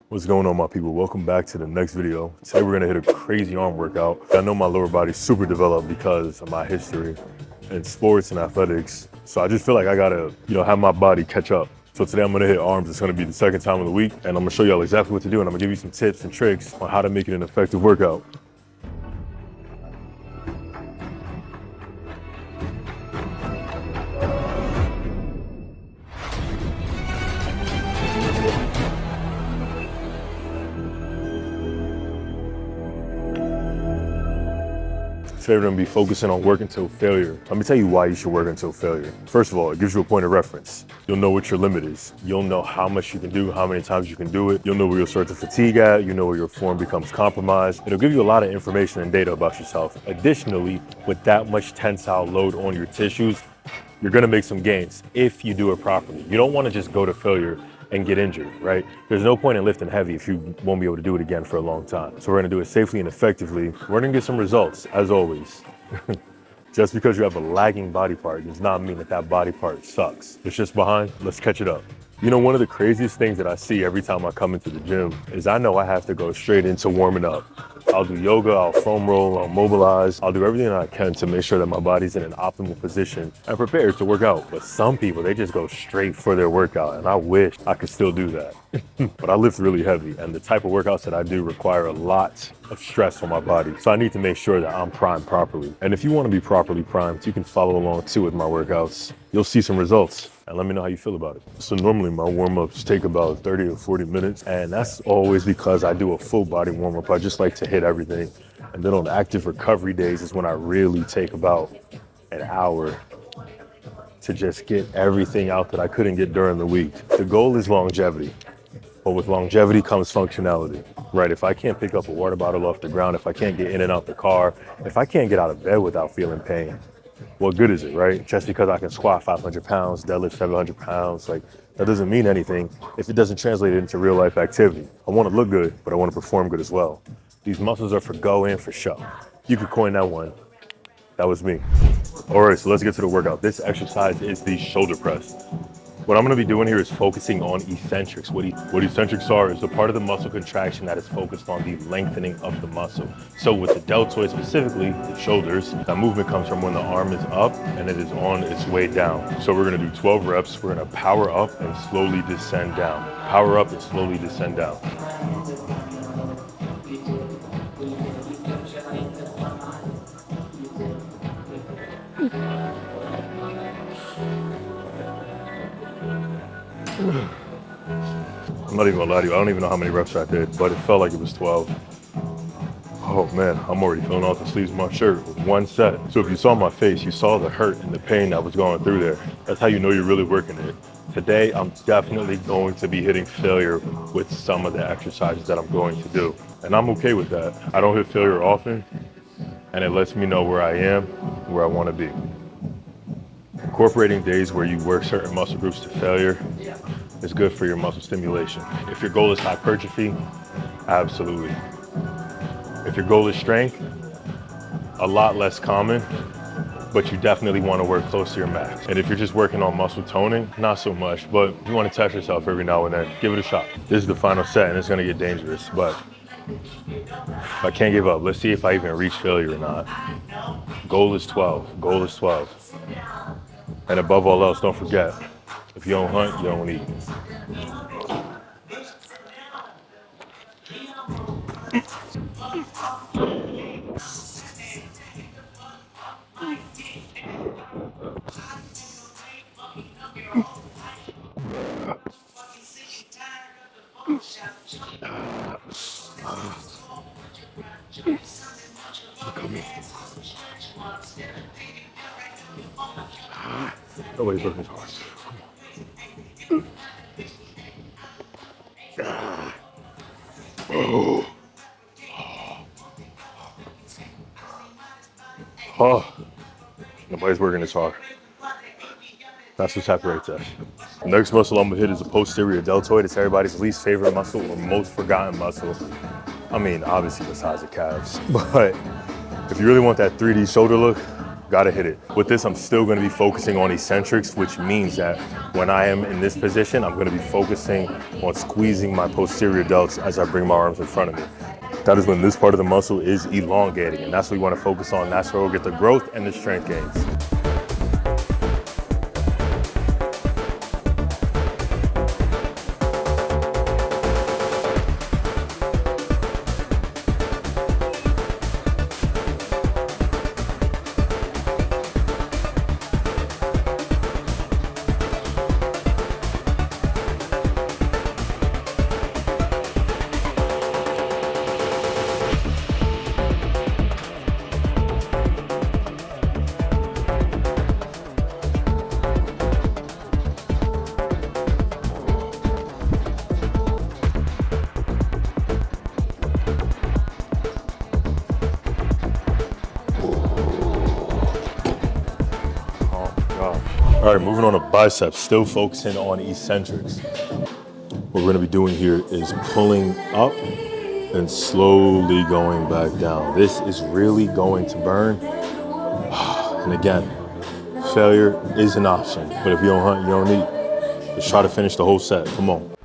What's going on, my people? Welcome back to the next video. Today we're gonna hit a crazy arm workout. I know my lower body's super developed because of my history in sports and athletics. So I just feel like I gotta, have my body catch up. So today I'm gonna hit arms. It's gonna be the second time of the week, and I'm gonna show y'all exactly what to do, and I'm gonna give you some tips and tricks on how to make it an effective workout. Today we're gonna be focusing on work until failure. Let me tell you why you should work until failure. First of all, it gives you a point of reference. You'll know what your limit is. You'll know how much you can do, how many times you can do it. You'll know where you'll start to fatigue at. You know where your form becomes compromised. It'll give you a lot of information and data about yourself. Additionally, with that much tensile load on your tissues, you're gonna make some gains if you do it properly. You don't wanna just go to failure and get injured, right? There's no point in lifting heavy if you won't be able to do it again for a long time. So we're gonna do it safely and effectively. We're gonna get some results, as always. Just because you have a lagging body part does not mean that that body part sucks. It's just behind, let's catch it up. You know, one of the craziest things that I see every time I come into the gym is I know I have to go straight into warming up. I'll do yoga, I'll foam roll, I'll mobilize. I'll do everything I can to make sure that my body's in an optimal position and prepared to work out. But some people, they just go straight for their workout, and I wish I could still do that. But I lift really heavy, and the type of workouts that I do require a lot of stress on my body. So I need to make sure that I'm primed properly. And if you want to be properly primed, you can follow along too with my workouts. You'll see some results. And let me know how you feel about it. So normally my warm-ups take about 30 or 40 minutes, and that's always because I do a full body warm-up. I just like to hit everything. And then on active recovery days is when I really take about an hour to just get everything out that I couldn't get during the week. The goal is longevity, but with longevity comes functionality, right? If I can't pick up a water bottle off the ground, if I can't get in and out the car, if I can't get out of bed without feeling pain, what good is it, right? Just because I can squat 500 pounds, deadlift 700 pounds, like that doesn't mean anything if it doesn't translate into real life activity. I want to look good, but I want to perform good as well. These muscles are for go and for show. You could coin that one. That was me. All right, so let's get to the workout. This exercise is the shoulder press. What I'm gonna be doing here is focusing on eccentrics. What eccentrics are is the part of the muscle contraction that is focused on the lengthening of the muscle. So with the deltoid specifically, the shoulders, that movement comes from when the arm is up and it is on its way down. So we're gonna do 12 reps. We're gonna power up and slowly descend down. Power up and slowly descend down. I'm not even gonna lie to you, I don't even know how many reps I did, but it felt like it was 12. Oh man, I'm already feeling off the sleeves of my shirt with one set. So if you saw my face, you saw the hurt and the pain that was going through there. That's how you know you're really working it. Today, I'm definitely going to be hitting failure with some of the exercises that I'm going to do. And I'm okay with that. I don't hit failure often, and it lets me know where I am, where I wanna be. Incorporating days where you work certain muscle groups to failure is good for your muscle stimulation. If your goal is hypertrophy, absolutely. If your goal is strength, a lot less common, but you definitely want to work close to your max. And if you're just working on muscle toning, not so much, but you want to test yourself every now and then, give it a shot. This is the final set and it's going to get dangerous, but I can't give up. Let's see if I even reach failure or not. Goal is 12, goal is 12. And above all else, don't forget, if you don't hunt, you don't eat. Look at me. Nobody's working as hard. Oh, nobody's working as hard. That's what separates us. The next muscle I'm gonna hit is the posterior deltoid. It's everybody's least favorite muscle or most forgotten muscle. I mean, obviously besides the calves, but if you really want that 3D shoulder look, Gotta hit it. With this, I'm still gonna be focusing on eccentrics, which means that when I am in this position, I'm gonna be focusing on squeezing my posterior delts as I bring my arms in front of me. That is when this part of the muscle is elongating, and that's what we wanna focus on. That's where we'll get the growth and the strength gains. All right, moving on to biceps, still focusing on eccentrics. What we're gonna be doing here is pulling up and slowly going back down. This is really going to burn. And again, failure is an option, but if you don't hunt, you don't eat. Just try to finish the whole set, come on.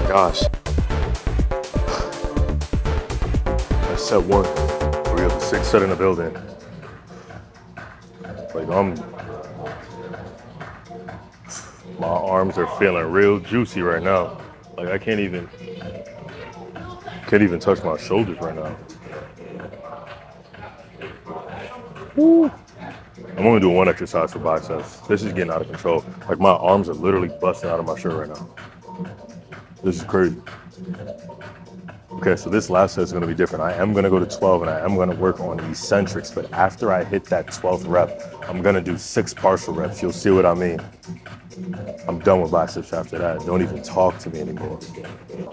Gosh. That's set one. We have the sixth set in the building. Like my arms are feeling real juicy right now. Like I can't even touch my shoulders right now. Woo. I'm only doing one exercise for biceps. This is getting out of control. Like my arms are literally busting out of my shirt right now. This is crazy. Okay, so this last set is gonna be different. I am gonna go to 12 and I am gonna work on eccentrics, but after I hit that 12th rep, I'm gonna do 6 partial reps. You'll see what I mean. I'm done with biceps after that. Don't even talk to me anymore.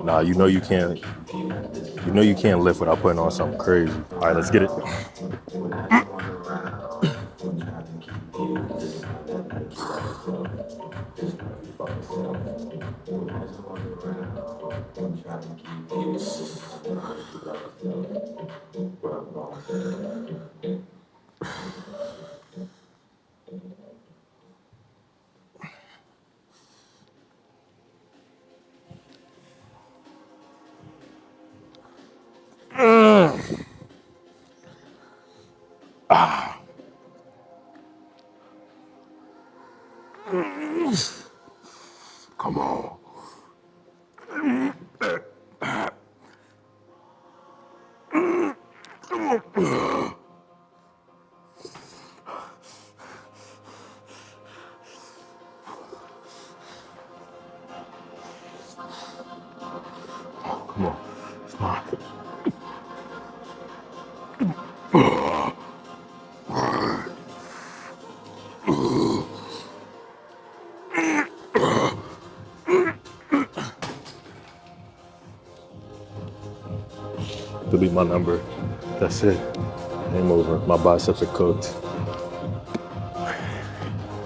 Nah, you know you can't lift without putting on something crazy. All right, let's get it. Come on. Come on. Smart. To be my number. That's it. Game over. My biceps are cooked.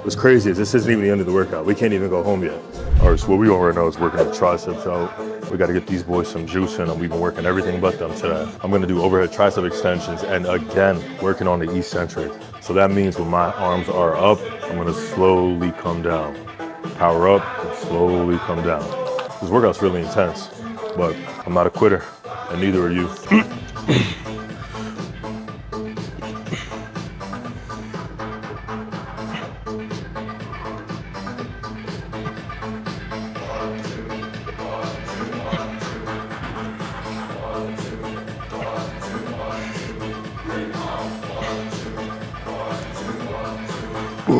What's crazy is this isn't even the end of the workout. We can't even go home yet. All right, so what we on right now is working the triceps out. We got to get these boys some juice in them. We've been working everything but them today. I'm going to do overhead tricep extensions and again, working on the eccentric. So that means when my arms are up, I'm going to slowly come down. Power up and slowly come down. This workout's really intense, but I'm not a quitter and neither are you. So,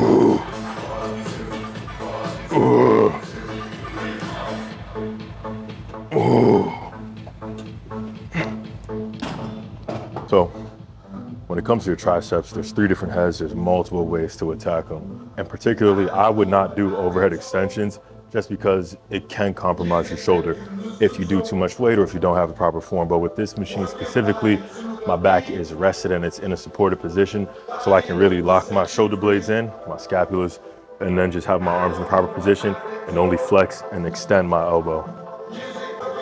when it comes to your triceps, there's 3 different heads. There's multiple ways to attack them. And particularly, I would not do overhead extensions just because it can compromise your shoulder if you do too much weight or if you don't have the proper form. But with this machine specifically, my back is rested and it's in a supported position, so I can really lock my shoulder blades in, my scapulas, and then just have my arms in the proper position and only flex and extend my elbow.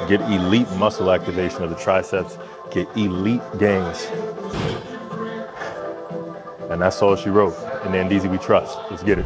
Get elite muscle activation of the triceps, get elite gains. And that's all she wrote. In the Induces we trust. Let's get it.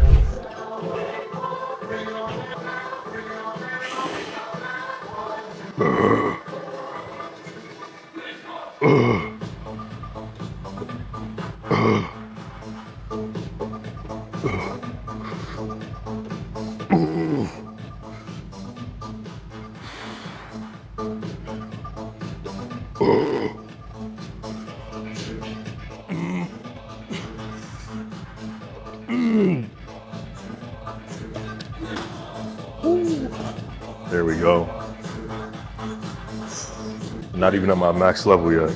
There we go. Not even at my max level yet.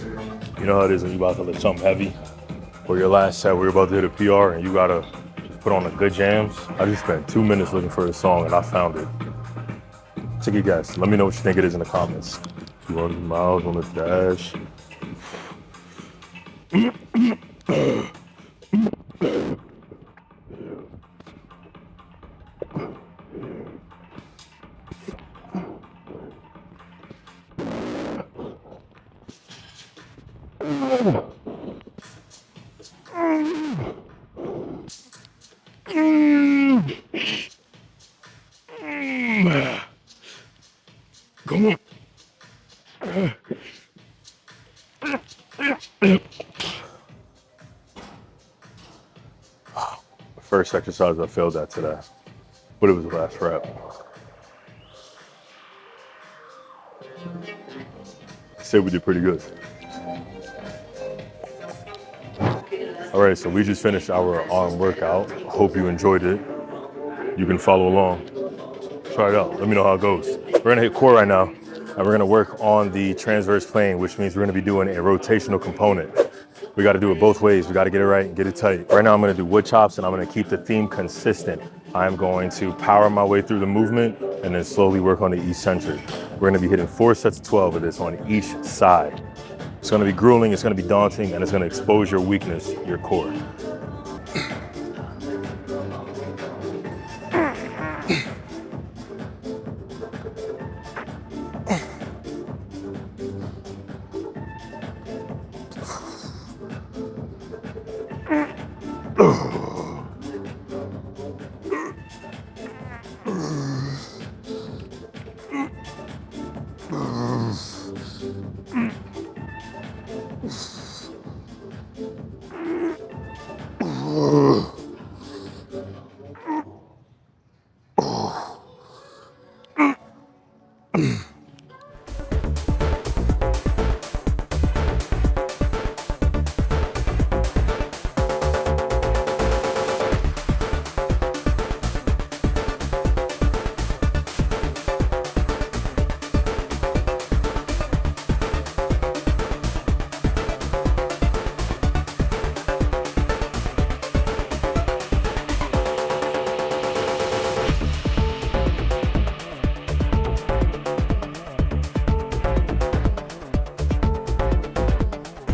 You know how it is when you about to lift something heavy, or your last set we're about to hit a PR and you gotta put on a good jams. I just spent 2 minutes looking for a song and I found it. Take a guess. Let me know what you think it is in the comments. 200 miles on the dash. Come on. First exercise I failed at today, but it was the last rep. I say we did pretty good. All right, so we just finished our arm workout. Hope you enjoyed it. You can follow along. Try it out. Let me know how it goes. We're gonna hit core right now, and we're gonna work on the transverse plane, which means we're gonna be doing a rotational component. We gotta do it both ways. We gotta get it right and get it tight. Right now I'm gonna do wood chops, and I'm gonna keep the theme consistent. I'm going to power my way through the movement and then slowly work on the eccentric. We're gonna be hitting 4 sets of 12 of this on each side. It's gonna be grueling, it's gonna be daunting, and it's gonna expose your weakness, your core.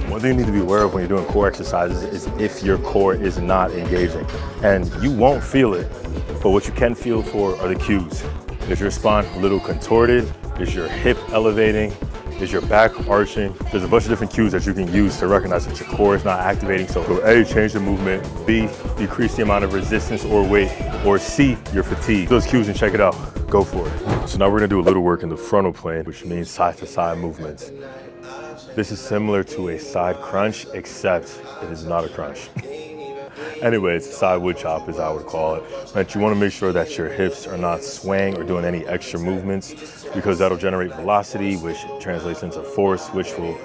One thing you need to be aware of when you're doing core exercises is if your core is not engaging. And you won't feel it, but what you can feel for are the cues. Is your spine a little contorted? Is your hip elevating? Is your back arching? There's a bunch of different cues that you can use to recognize that your core is not activating. So A, change the movement. B, decrease the amount of resistance or weight. Or C, your fatigue. Those cues and check it out. Go for it. So now we're gonna do a little work in the frontal plane, which means side to side movements. This is similar to a side crunch, except it is not a crunch. Anyway, it's a side wood chop, as I would call it. But you want to make sure that your hips are not swaying or doing any extra movements, because that'll generate velocity, which translates into force, which will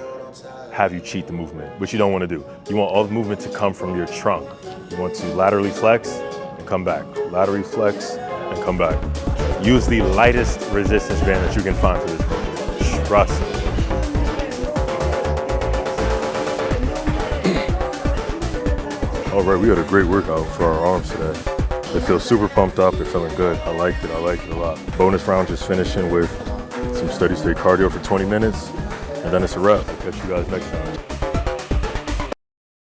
have you cheat the movement, which you don't want to do. You want all the movement to come from your trunk. You want to laterally flex come back. Lateral flex and come back. Use the lightest resistance band that you can find for this movement. Trust me. All right, we had a great workout for our arms today. They feel super pumped up, they're feeling good. I liked it a lot. Bonus round just finishing with some steady state cardio for 20 minutes, and then it's a wrap. I'll catch you guys next time.